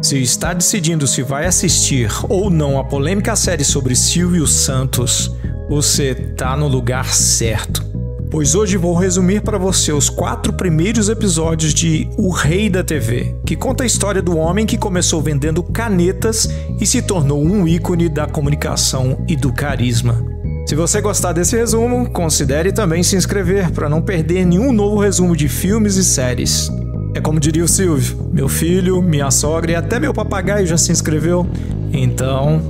Se está decidindo se vai assistir ou não a polêmica série sobre Silvio Santos, você tá no lugar certo. Pois hoje vou resumir para você os 4 primeiros episódios de O Rei da TV, que conta a história do homem que começou vendendo canetas e se tornou um ícone da comunicação e do carisma. Se você gostar desse resumo, considere também se inscrever para não perder nenhum novo resumo de filmes e séries. É como diria o Silvio, meu filho, minha sogra e até meu papagaio já se inscreveu, então...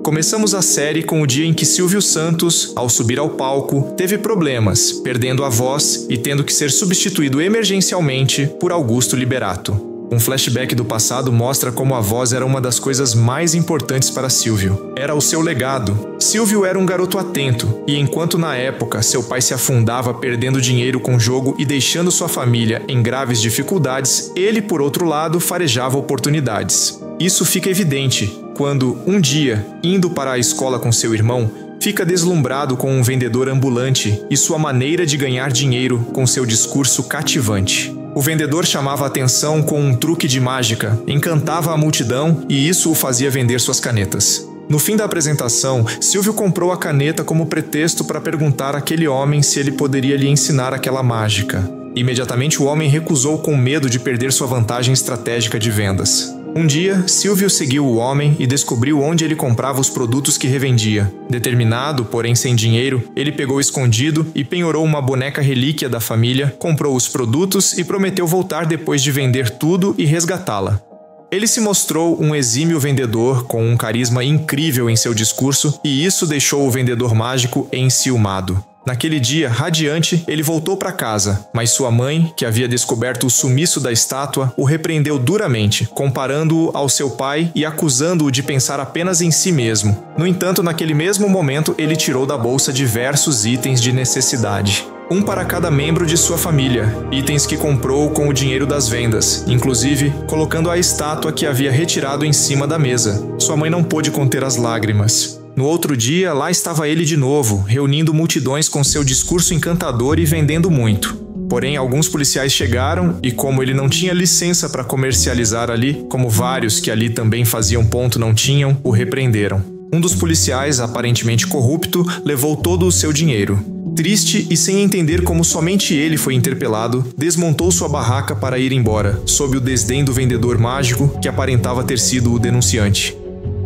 Começamos a série com o dia em que Silvio Santos, ao subir ao palco, teve problemas, perdendo a voz e tendo que ser substituído emergencialmente por Augusto Liberato. Um flashback do passado mostra como a voz era uma das coisas mais importantes para Silvio. Era o seu legado. Silvio era um garoto atento, e enquanto na época seu pai se afundava perdendo dinheiro com jogo e deixando sua família em graves dificuldades, ele, por outro lado, farejava oportunidades. Isso fica evidente quando, um dia, indo para a escola com seu irmão, fica deslumbrado com um vendedor ambulante e sua maneira de ganhar dinheiro com seu discurso cativante. O vendedor chamava a atenção com um truque de mágica, encantava a multidão e isso o fazia vender suas canetas. No fim da apresentação, Silvio comprou a caneta como pretexto para perguntar àquele homem se ele poderia lhe ensinar aquela mágica. Imediatamente o homem recusou com medo de perder sua vantagem estratégica de vendas. Um dia, Silvio seguiu o homem e descobriu onde ele comprava os produtos que revendia. Determinado, porém sem dinheiro, ele pegou escondido e penhorou uma boneca relíquia da família, comprou os produtos e prometeu voltar depois de vender tudo e resgatá-la. Ele se mostrou um exímio vendedor com um carisma incrível em seu discurso e isso deixou o vendedor mágico enciumado. Naquele dia, radiante, ele voltou para casa, mas sua mãe, que havia descoberto o sumiço da estátua, o repreendeu duramente, comparando-o ao seu pai e acusando-o de pensar apenas em si mesmo. No entanto, naquele mesmo momento, ele tirou da bolsa diversos itens de necessidade. Um para cada membro de sua família, itens que comprou com o dinheiro das vendas, inclusive colocando a estátua que havia retirado em cima da mesa. Sua mãe não pôde conter as lágrimas. No outro dia, lá estava ele de novo, reunindo multidões com seu discurso encantador e vendendo muito. Porém, alguns policiais chegaram e, como ele não tinha licença para comercializar ali, como vários que ali também faziam ponto não tinham, o repreenderam. Um dos policiais, aparentemente corrupto, levou todo o seu dinheiro. Triste e sem entender como somente ele foi interpelado, desmontou sua barraca para ir embora, sob o desdém do vendedor mágico que aparentava ter sido o denunciante.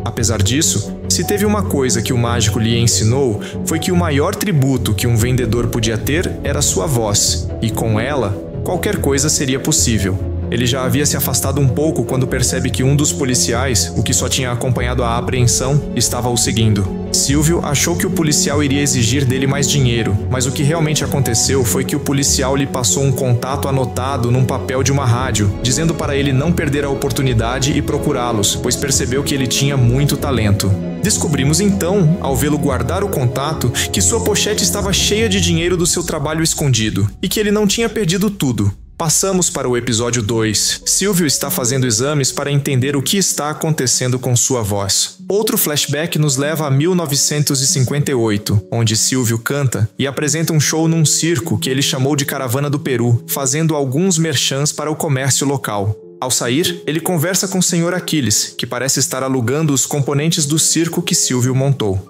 Apesar disso, se teve uma coisa que o mágico lhe ensinou, foi que o maior tributo que um vendedor podia ter era sua voz, e com ela, qualquer coisa seria possível. Ele já havia se afastado um pouco quando percebe que um dos policiais, o que só tinha acompanhado a apreensão, estava o seguindo. Silvio achou que o policial iria exigir dele mais dinheiro, mas o que realmente aconteceu foi que o policial lhe passou um contato anotado num papel de uma rádio, dizendo para ele não perder a oportunidade e procurá-los, pois percebeu que ele tinha muito talento. Descobrimos então, ao vê-lo guardar o contato, que sua pochete estava cheia de dinheiro do seu trabalho escondido, e que ele não tinha perdido tudo. Passamos para o episódio 2. Silvio está fazendo exames para entender o que está acontecendo com sua voz. Outro flashback nos leva a 1958, onde Silvio canta e apresenta um show num circo que ele chamou de Caravana do Peru, fazendo alguns merchans para o comércio local. Ao sair, ele conversa com o Sr. Aquiles, que parece estar alugando os componentes do circo que Silvio montou.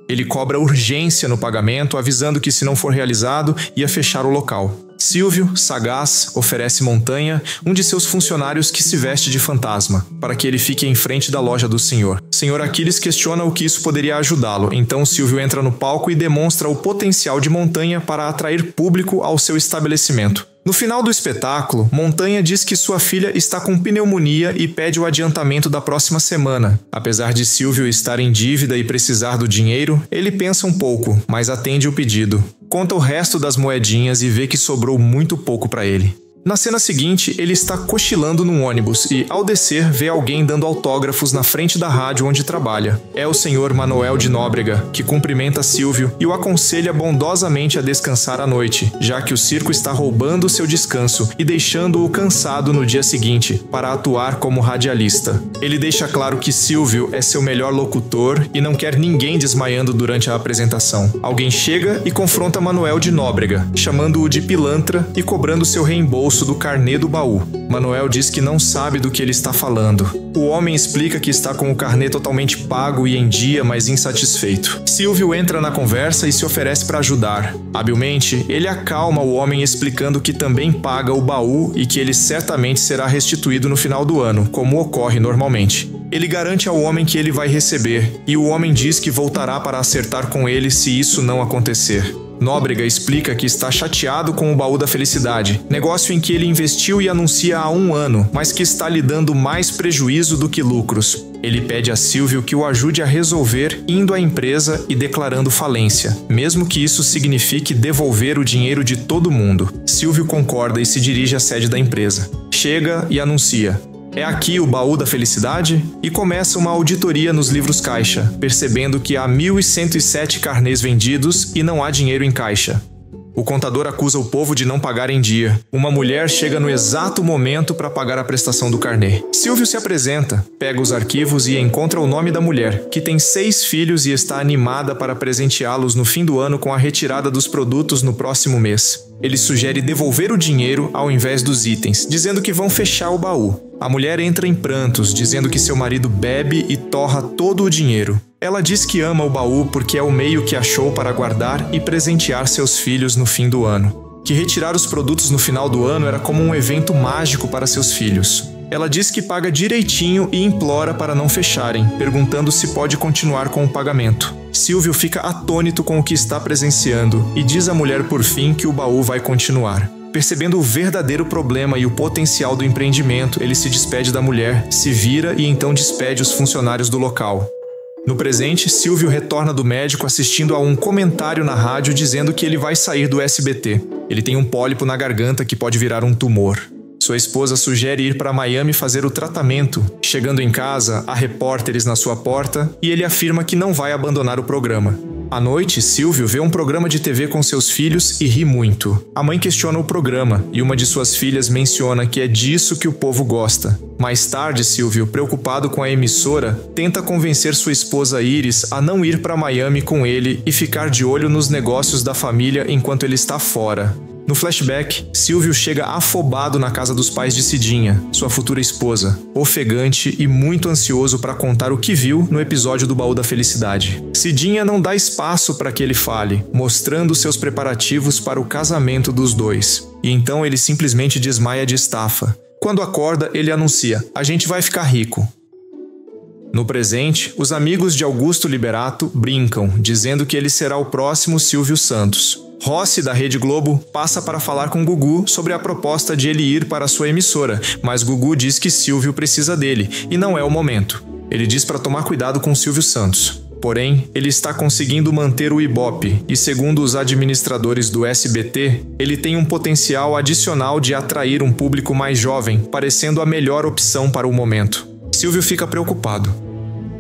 Ele cobra urgência no pagamento, avisando que se não for realizado, ia fechar o local. Silvio, sagaz, oferece Montanha, um de seus funcionários que se veste de fantasma, para que ele fique em frente da loja do senhor. Sr. Aquiles questiona o que isso poderia ajudá-lo, então Silvio entra no palco e demonstra o potencial de Montanha para atrair público ao seu estabelecimento. No final do espetáculo, Montanha diz que sua filha está com pneumonia e pede o adiantamento da próxima semana. Apesar de Silvio estar em dívida e precisar do dinheiro, ele pensa um pouco, mas atende o pedido. Conta o resto das moedinhas e vê que sobrou muito pouco para ele. Na cena seguinte, ele está cochilando num ônibus e, ao descer, vê alguém dando autógrafos na frente da rádio onde trabalha. É o Sr. Manuel de Nóbrega, que cumprimenta Silvio e o aconselha bondosamente a descansar à noite, já que o circo está roubando seu descanso e deixando-o cansado no dia seguinte, para atuar como radialista. Ele deixa claro que Silvio é seu melhor locutor e não quer ninguém desmaiando durante a apresentação. Alguém chega e confronta Manuel de Nóbrega, chamando-o de pilantra e cobrando seu reembolso bolso do carnê do baú. Manuel diz que não sabe do que ele está falando. O homem explica que está com o carnê totalmente pago e em dia, mas insatisfeito. Silvio entra na conversa e se oferece para ajudar. Habilmente, ele acalma o homem explicando que também paga o baú e que ele certamente será restituído no final do ano, como ocorre normalmente. Ele garante ao homem que ele vai receber, e o homem diz que voltará para acertar com ele se isso não acontecer. Nóbrega explica que está chateado com o baú da felicidade, negócio em que ele investiu e anuncia há 1 ano, mas que está lhe dando mais prejuízo do que lucros. Ele pede a Silvio que o ajude a resolver indo à empresa e declarando falência, mesmo que isso signifique devolver o dinheiro de todo mundo. Silvio concorda e se dirige à sede da empresa. Chega e anuncia: "É aqui o baú da felicidade?" E começa uma auditoria nos livros caixa, percebendo que há 1.107 carnês vendidos e não há dinheiro em caixa. O contador acusa o povo de não pagar em dia. Uma mulher chega no exato momento para pagar a prestação do carnê. Silvio se apresenta, pega os arquivos e encontra o nome da mulher, que tem 6 filhos e está animada para presenteá-los no fim do ano com a retirada dos produtos no próximo mês. Ele sugere devolver o dinheiro ao invés dos itens, dizendo que vão fechar o baú. A mulher entra em prantos, dizendo que seu marido bebe e torra todo o dinheiro. Ela diz que ama o baú porque é o meio que achou para guardar e presentear seus filhos no fim do ano. Que retirar os produtos no final do ano era como um evento mágico para seus filhos. Ela diz que paga direitinho e implora para não fecharem, perguntando se pode continuar com o pagamento. Silvio fica atônito com o que está presenciando e diz à mulher por fim que o baú vai continuar. Percebendo o verdadeiro problema e o potencial do empreendimento, ele se despede da mulher, se vira e então despede os funcionários do local. No presente, Silvio retorna do médico assistindo a um comentário na rádio dizendo que ele vai sair do SBT. Ele tem um pólipo na garganta que pode virar um tumor. Sua esposa sugere ir para Miami fazer o tratamento. Chegando em casa, há repórteres na sua porta e ele afirma que não vai abandonar o programa. À noite, Silvio vê um programa de TV com seus filhos e ri muito. A mãe questiona o programa e uma de suas filhas menciona que é disso que o povo gosta. Mais tarde, Silvio, preocupado com a emissora, tenta convencer sua esposa Iris a não ir para Miami com ele e ficar de olho nos negócios da família enquanto ele está fora. No flashback, Silvio chega afobado na casa dos pais de Cidinha, sua futura esposa, ofegante e muito ansioso para contar o que viu no episódio do Baú da Felicidade. Cidinha não dá espaço para que ele fale, mostrando seus preparativos para o casamento dos dois. E então ele simplesmente desmaia de estafa. Quando acorda, ele anuncia: "A gente vai ficar rico." No presente, os amigos de Augusto Liberato brincam, dizendo que ele será o próximo Silvio Santos. Rossi, da Rede Globo, passa para falar com Gugu sobre a proposta de ele ir para sua emissora, mas Gugu diz que Silvio precisa dele e não é o momento. Ele diz para tomar cuidado com Silvio Santos. Porém, ele está conseguindo manter o Ibope e, segundo os administradores do SBT, ele tem um potencial adicional de atrair um público mais jovem, parecendo a melhor opção para o momento. Silvio fica preocupado.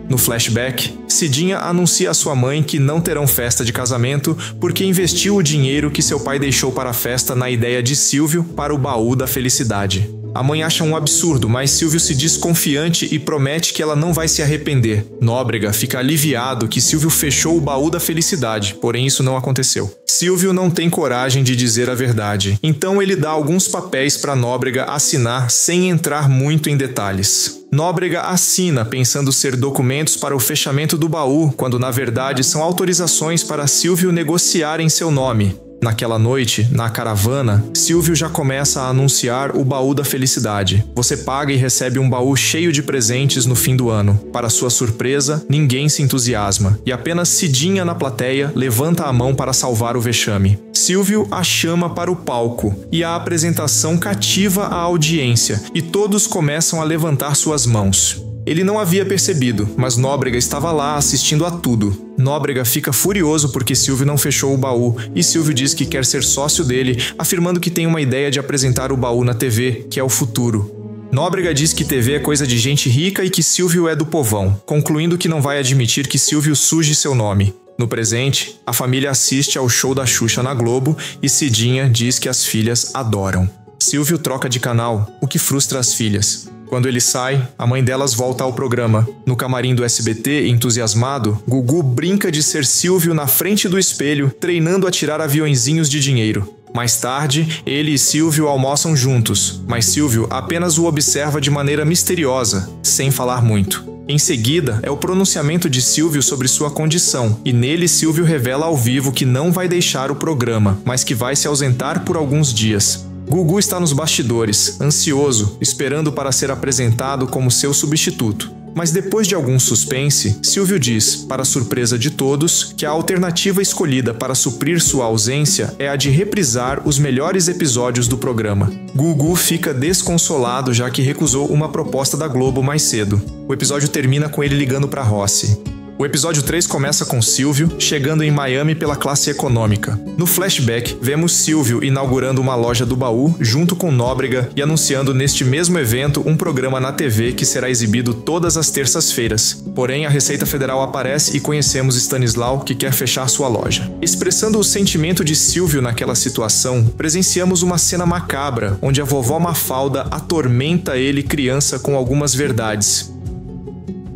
No flashback, Cidinha anuncia à sua mãe que não terão festa de casamento porque investiu o dinheiro que seu pai deixou para a festa na ideia de Silvio para o baú da felicidade. A mãe acha um absurdo, mas Silvio se diz confiante e promete que ela não vai se arrepender. Nóbrega fica aliviado que Silvio fechou o baú da felicidade, porém isso não aconteceu. Silvio não tem coragem de dizer a verdade, então ele dá alguns papéis para Nóbrega assinar sem entrar muito em detalhes. Nóbrega assina pensando ser documentos para o fechamento do baú, quando na verdade são autorizações para Silvio negociar em seu nome. Naquela noite, na caravana, Silvio já começa a anunciar o baú da felicidade. Você paga e recebe um baú cheio de presentes no fim do ano. Para sua surpresa, ninguém se entusiasma, e apenas Cidinha na plateia levanta a mão para salvar o vexame. Silvio a chama para o palco, e a apresentação cativa a audiência, e todos começam a levantar suas mãos. Ele não havia percebido, mas Nóbrega estava lá assistindo a tudo. Nóbrega fica furioso porque Silvio não fechou o baú e Silvio diz que quer ser sócio dele, afirmando que tem uma ideia de apresentar o baú na TV, que é o futuro. Nóbrega diz que TV é coisa de gente rica e que Silvio é do povão, concluindo que não vai admitir que Silvio suje seu nome. No presente, a família assiste ao show da Xuxa na Globo e Cidinha diz que as filhas adoram. Silvio troca de canal, o que frustra as filhas. Quando ele sai, a mãe delas volta ao programa. No camarim do SBT, entusiasmado, Gugu brinca de ser Silvio na frente do espelho, treinando a tirar aviõezinhos de dinheiro. Mais tarde, ele e Silvio almoçam juntos, mas Silvio apenas o observa de maneira misteriosa, sem falar muito. Em seguida, é o pronunciamento de Silvio sobre sua condição, e nele Silvio revela ao vivo que não vai deixar o programa, mas que vai se ausentar por alguns dias. Gugu está nos bastidores, ansioso, esperando para ser apresentado como seu substituto. Mas depois de algum suspense, Silvio diz, para surpresa de todos, que a alternativa escolhida para suprir sua ausência é a de reprisar os melhores episódios do programa. Gugu fica desconsolado já que recusou uma proposta da Globo mais cedo. O episódio termina com ele ligando para Rossi. O episódio 3 começa com Silvio chegando em Miami pela classe econômica. No flashback, vemos Silvio inaugurando uma loja do baú junto com Nóbrega e anunciando neste mesmo evento um programa na TV que será exibido todas as terças-feiras. Porém, a Receita Federal aparece e conhecemos Stanislau, que quer fechar sua loja. Expressando o sentimento de Silvio naquela situação, presenciamos uma cena macabra, onde a vovó Mafalda atormenta ele criança com algumas verdades.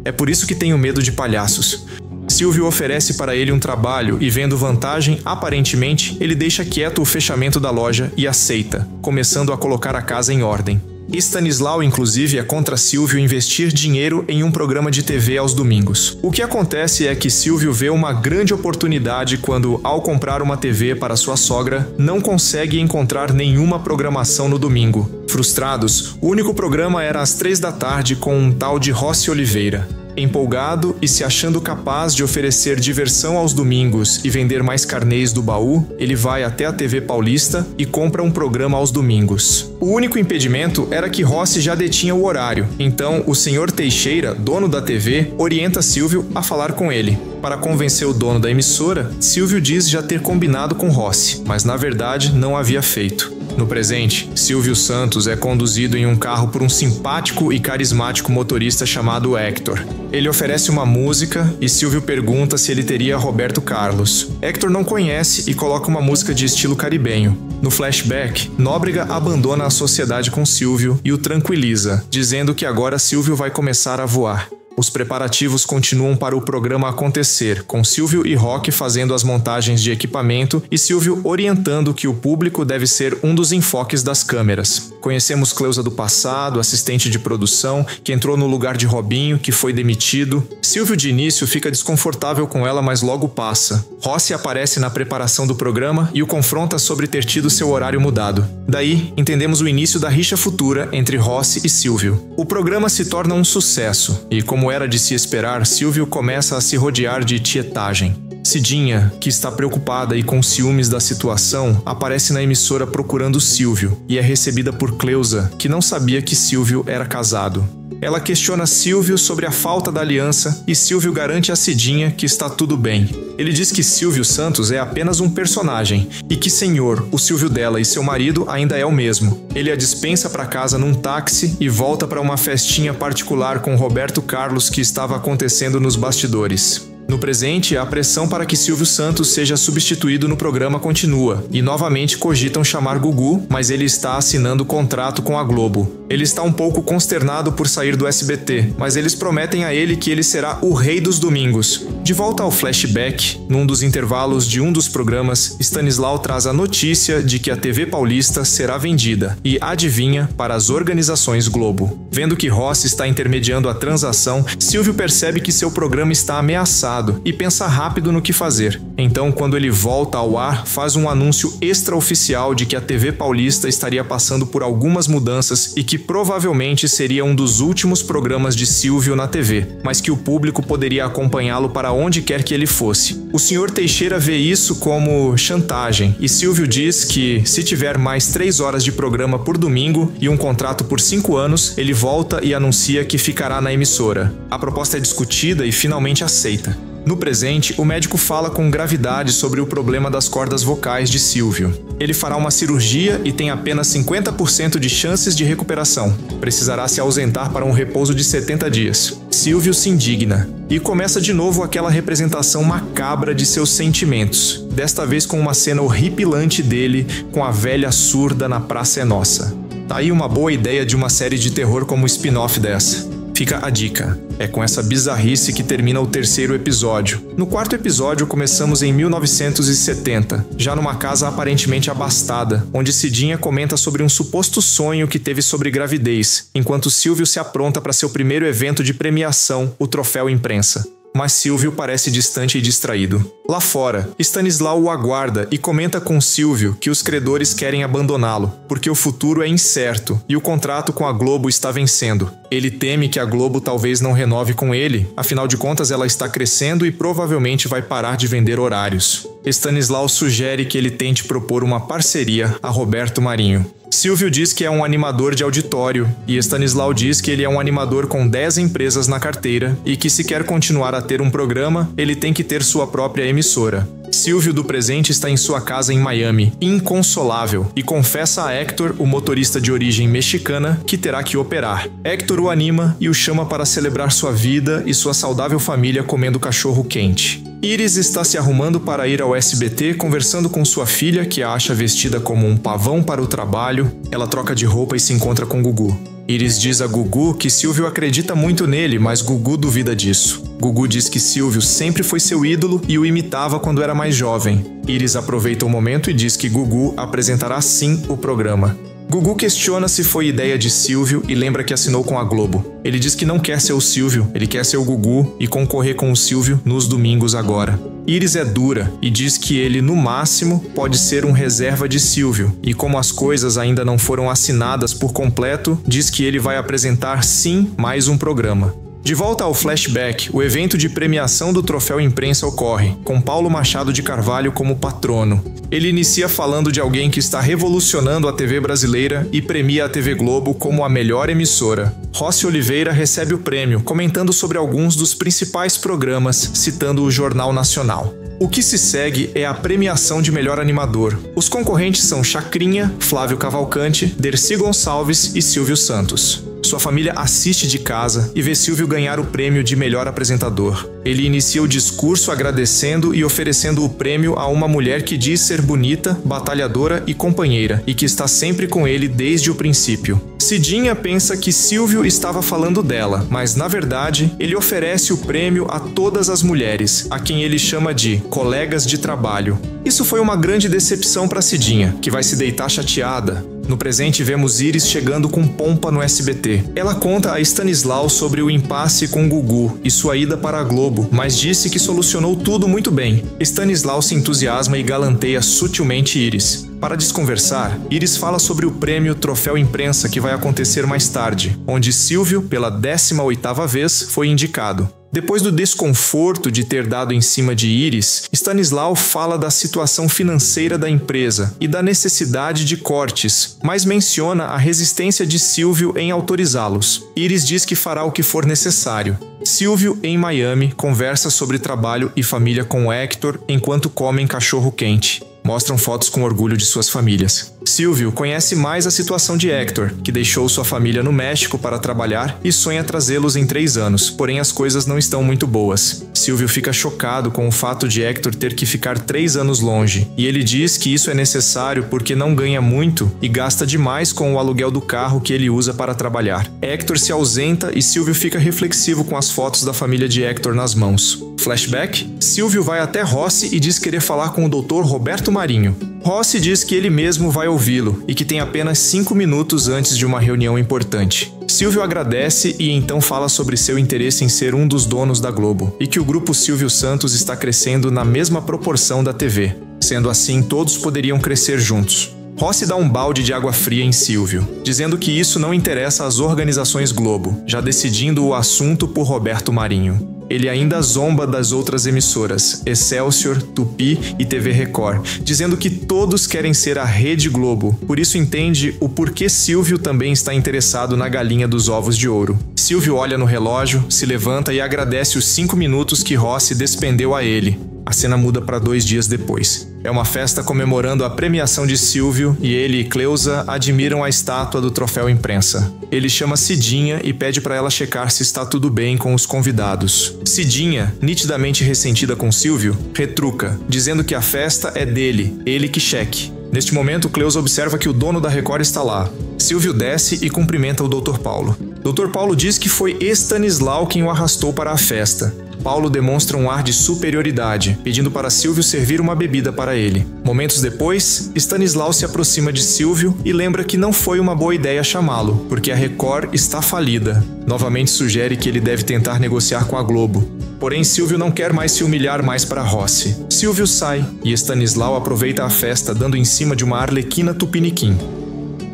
É por isso que tenho medo de palhaços. Silvio oferece para ele um trabalho e, vendo vantagem, aparentemente, ele deixa quieto o fechamento da loja e aceita, começando a colocar a casa em ordem. Stanislau, inclusive, é contra Silvio investir dinheiro em um programa de TV aos domingos. O que acontece é que Silvio vê uma grande oportunidade quando, ao comprar uma TV para sua sogra, não consegue encontrar nenhuma programação no domingo. Frustrados, o único programa era às 3 da tarde com um tal de Rossi Oliveira. Empolgado e se achando capaz de oferecer diversão aos domingos e vender mais carnês do baú, ele vai até a TV Paulista e compra um programa aos domingos. O único impedimento era que Rossi já detinha o horário, então o Sr. Teixeira, dono da TV, orienta Silvio a falar com ele. Para convencer o dono da emissora, Silvio diz já ter combinado com Rossi, mas na verdade não havia feito. No presente, Silvio Santos é conduzido em um carro por um simpático e carismático motorista chamado Hector. Ele oferece uma música e Silvio pergunta se ele teria Roberto Carlos. Hector não conhece e coloca uma música de estilo caribenho. No flashback, Nóbrega abandona a sociedade com Silvio e o tranquiliza, dizendo que agora Silvio vai começar a voar. Os preparativos continuam para o programa acontecer, com Silvio e Roque fazendo as montagens de equipamento e Silvio orientando que o público deve ser um dos enfoques das câmeras. Conhecemos Cleusa do passado, assistente de produção, que entrou no lugar de Robinho, que foi demitido. Silvio de início fica desconfortável com ela, mas logo passa. Rossi aparece na preparação do programa e o confronta sobre ter tido seu horário mudado. Daí, entendemos o início da rixa futura entre Rossi e Silvio. O programa se torna um sucesso e, como era de se esperar, Silvio começa a se rodear de tietagem. Cidinha, que está preocupada e com ciúmes da situação, aparece na emissora procurando Silvio e é recebida por Cleusa, que não sabia que Silvio era casado. Ela questiona Silvio sobre a falta da aliança e Silvio garante a Cidinha que está tudo bem. Ele diz que Silvio Santos é apenas um personagem e que Senhor, o Silvio dela e seu marido ainda é o mesmo. Ele a dispensa para casa num táxi e volta para uma festinha particular com Roberto Carlos que estava acontecendo nos bastidores. No presente, a pressão para que Silvio Santos seja substituído no programa continua, e novamente cogitam chamar Gugu, mas ele está assinando contrato com a Globo. Ele está um pouco consternado por sair do SBT, mas eles prometem a ele que ele será o rei dos domingos. De volta ao flashback, num dos intervalos de um dos programas, Stanislau traz a notícia de que a TV Paulista será vendida, e adivinha, para as organizações Globo. Vendo que Rossi está intermediando a transação, Silvio percebe que seu programa está ameaçado e pensa rápido no que fazer. Então, quando ele volta ao ar, faz um anúncio extraoficial de que a TV Paulista estaria passando por algumas mudanças e que provavelmente seria um dos últimos programas de Silvio na TV, mas que o público poderia acompanhá-lo para onde quer que ele fosse. O Sr. Teixeira vê isso como chantagem e Silvio diz que, se tiver mais 3 horas de programa por domingo e um contrato por 5 anos, ele volta e anuncia que ficará na emissora. A proposta é discutida e finalmente aceita. No presente, o médico fala com gravidade sobre o problema das cordas vocais de Silvio. Ele fará uma cirurgia e tem apenas 50% de chances de recuperação. Precisará se ausentar para um repouso de 70 dias. Silvio se indigna e começa de novo aquela representação macabra de seus sentimentos, desta vez com uma cena horripilante dele com a velha surda na Praça é Nossa. Tá aí uma boa ideia de uma série de terror como spin-off dessa. Fica a dica. É com essa bizarrice que termina o terceiro episódio. No quarto episódio, começamos em 1970, já numa casa aparentemente abastada, onde Cidinha comenta sobre um suposto sonho que teve sobre gravidez, enquanto Silvio se apronta para seu primeiro evento de premiação, o Troféu Imprensa. Mas Silvio parece distante e distraído. Lá fora, Stanislau o aguarda e comenta com Silvio que os credores querem abandoná-lo, porque o futuro é incerto e o contrato com a Globo está vencendo. Ele teme que a Globo talvez não renove com ele, afinal de contas ela está crescendo e provavelmente vai parar de vender horários. Stanislau sugere que ele tente propor uma parceria a Roberto Marinho. Silvio diz que é um animador de auditório e Stanislau diz que ele é um animador com 10 empresas na carteira e que se quer continuar a ter um programa, ele tem que ter sua própria emissora. Silvio do presente está em sua casa em Miami, inconsolável, e confessa a Héctor, o motorista de origem mexicana, que terá que operar. Héctor o anima e o chama para celebrar sua vida e sua saudável família comendo cachorro quente. Iris está se arrumando para ir ao SBT, conversando com sua filha, que a acha vestida como um pavão para o trabalho. Ela troca de roupa e se encontra com Gugu. Iris diz a Gugu que Silvio acredita muito nele, mas Gugu duvida disso. Gugu diz que Silvio sempre foi seu ídolo e o imitava quando era mais jovem. Iris aproveita o momento e diz que Gugu apresentará sim o programa. Gugu questiona se foi ideia de Silvio e lembra que assinou com a Globo. Ele diz que não quer ser o Silvio, ele quer ser o Gugu e concorrer com o Silvio nos domingos agora. Iris é dura e diz que ele, no máximo, pode ser um reserva de Silvio, e como as coisas ainda não foram assinadas por completo, diz que ele vai apresentar sim mais um programa. De volta ao flashback, o evento de premiação do Troféu Imprensa ocorre, com Paulo Machado de Carvalho como patrono. Ele inicia falando de alguém que está revolucionando a TV brasileira e premia a TV Globo como a melhor emissora. Rossi Oliveira recebe o prêmio, comentando sobre alguns dos principais programas, citando o Jornal Nacional. O que se segue é a premiação de melhor animador. Os concorrentes são Chacrinha, Flávio Cavalcante, Dercy Gonçalves e Silvio Santos. Sua família assiste de casa e vê Silvio ganhar o prêmio de melhor apresentador. Ele inicia o discurso agradecendo e oferecendo o prêmio a uma mulher que diz ser bonita, batalhadora e companheira, e que está sempre com ele desde o princípio. Cidinha pensa que Silvio estava falando dela, mas na verdade ele oferece o prêmio a todas as mulheres, a quem ele chama de colegas de trabalho. Isso foi uma grande decepção para Cidinha, que vai se deitar chateada. No presente, vemos Iris chegando com pompa no SBT. Ela conta a Stanislau sobre o impasse com Gugu e sua ida para a Globo, mas disse que solucionou tudo muito bem. Stanislau se entusiasma e galanteia sutilmente Iris. Para desconversar, Iris fala sobre o prêmio Troféu Imprensa que vai acontecer mais tarde, onde Silvio, pela 18ª vez, foi indicado. Depois do desconforto de ter dado em cima de Iris, Stanislau fala da situação financeira da empresa e da necessidade de cortes, mas menciona a resistência de Silvio em autorizá-los. Iris diz que fará o que for necessário. Silvio, em Miami, conversa sobre trabalho e família com Héctor enquanto comem cachorro quente. Mostram fotos com orgulho de suas famílias. Silvio conhece mais a situação de Héctor, que deixou sua família no México para trabalhar e sonha trazê-los em 3 anos, porém as coisas não estão muito boas. Silvio fica chocado com o fato de Héctor ter que ficar 3 anos longe, e ele diz que isso é necessário porque não ganha muito e gasta demais com o aluguel do carro que ele usa para trabalhar. Héctor se ausenta e Silvio fica reflexivo com as fotos da família de Héctor nas mãos. Flashback: Silvio vai até Rossi e diz querer falar com o Dr. Roberto Marinho. Rossi diz que ele mesmo vai ouvi-lo e que tem apenas 5 minutos antes de uma reunião importante. Silvio agradece e então fala sobre seu interesse em ser um dos donos da Globo e que o grupo Silvio Santos está crescendo na mesma proporção da TV. Sendo assim, todos poderiam crescer juntos. Rossi dá um balde de água fria em Silvio, dizendo que isso não interessa às organizações Globo, já decidindo o assunto por Roberto Marinho. Ele ainda zomba das outras emissoras, Excelsior, Tupi e TV Record, dizendo que todos querem ser a Rede Globo, por isso entende o porquê Silvio também está interessado na galinha dos ovos de ouro. Silvio olha no relógio, se levanta e agradece os 5 minutos que Rossi despendeu a ele. A cena muda para 2 dias depois. É uma festa comemorando a premiação de Silvio e ele e Cleusa admiram a estátua do Troféu Imprensa. Ele chama Cidinha e pede para ela checar se está tudo bem com os convidados. Cidinha, nitidamente ressentida com Silvio, retruca, dizendo que a festa é dele, ele que cheque. Neste momento, Cleusa observa que o dono da Record está lá. Silvio desce e cumprimenta o Dr. Paulo. Dr. Paulo diz que foi Stanislau quem o arrastou para a festa. Paulo demonstra um ar de superioridade, pedindo para Silvio servir uma bebida para ele. Momentos depois, Stanislau se aproxima de Silvio e lembra que não foi uma boa ideia chamá-lo, porque a Record está falida. Novamente sugere que ele deve tentar negociar com a Globo. Porém, Silvio não quer mais se humilhar mais para Rossi. Silvio sai e Stanislau aproveita a festa dando em cima de uma arlequina tupiniquim.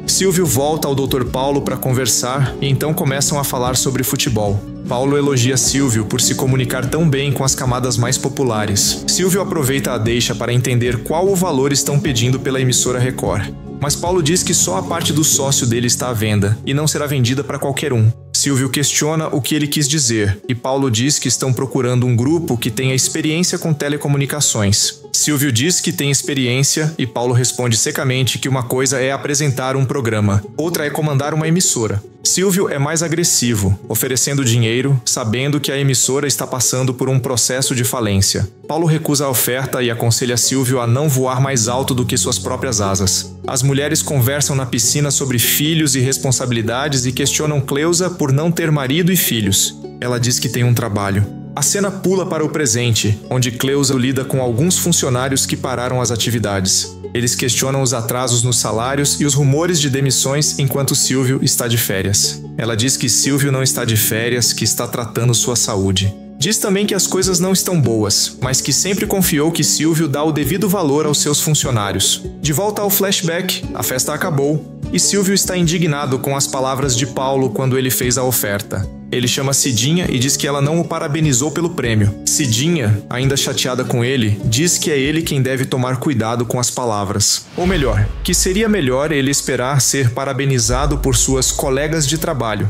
Silvio volta ao Dr. Paulo para conversar e então começam a falar sobre futebol. Paulo elogia Silvio por se comunicar tão bem com as camadas mais populares. Silvio aproveita a deixa para entender qual o valor estão pedindo pela emissora Record. Mas Paulo diz que só a parte do sócio dele está à venda e não será vendida para qualquer um. Silvio questiona o que ele quis dizer e Paulo diz que estão procurando um grupo que tenha experiência com telecomunicações. Silvio diz que tem experiência e Paulo responde secamente que uma coisa é apresentar um programa, outra é comandar uma emissora. Silvio é mais agressivo, oferecendo dinheiro, sabendo que a emissora está passando por um processo de falência. Paulo recusa a oferta e aconselha Silvio a não voar mais alto do que suas próprias asas. As mulheres conversam na piscina sobre filhos e responsabilidades e questionam Cleusa por não ter marido e filhos. Ela diz que tem um trabalho. A cena pula para o presente, onde Cleusa lida com alguns funcionários que pararam as atividades. Eles questionam os atrasos nos salários e os rumores de demissões enquanto Silvio está de férias. Ela diz que Silvio não está de férias, que está tratando sua saúde. Diz também que as coisas não estão boas, mas que sempre confiou que Silvio dá o devido valor aos seus funcionários. De volta ao flashback, a festa acabou e Silvio está indignado com as palavras de Paulo quando ele fez a oferta. Ele chama Cidinha e diz que ela não o parabenizou pelo prêmio. Cidinha, ainda chateada com ele, diz que é ele quem deve tomar cuidado com as palavras. Ou melhor, que seria melhor ele esperar ser parabenizado por suas colegas de trabalho.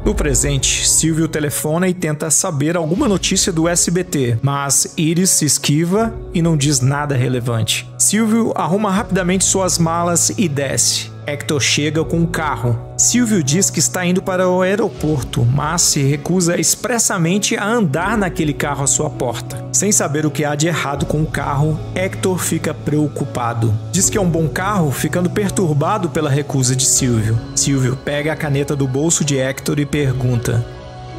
No presente, Silvio telefona e tenta saber alguma notícia do SBT, mas Iris se esquiva e não diz nada relevante. Silvio arruma rapidamente suas malas e desce. Hector chega com um carro. Silvio diz que está indo para o aeroporto, mas se recusa expressamente a andar naquele carro à sua porta. Sem saber o que há de errado com o carro, Hector fica preocupado. Diz que é um bom carro, ficando perturbado pela recusa de Silvio. Silvio pega a caneta do bolso de Hector e pergunta: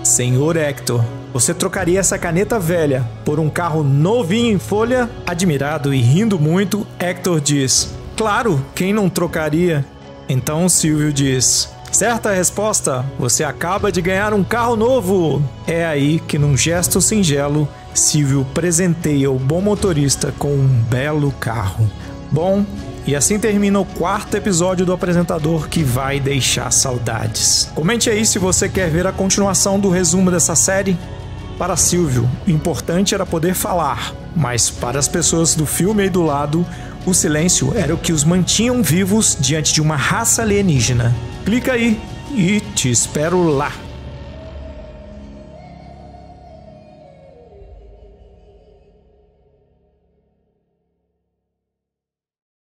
Senhor Hector, você trocaria essa caneta velha por um carro novinho em folha? Admirado e rindo muito, Hector diz: Claro, quem não trocaria? Então Silvio diz: Certa resposta, você acaba de ganhar um carro novo. É aí que, num gesto singelo, Silvio presenteia o bom motorista com um belo carro. Bom, e assim termina o 4º episódio do Apresentador, que vai deixar saudades. Comente aí se você quer ver a continuação do resumo dessa série. Para Silvio, o importante era poder falar, mas para as pessoas do filme aí do lado, o silêncio era o que os mantinham vivos diante de uma raça alienígena. Clica aí e te espero lá.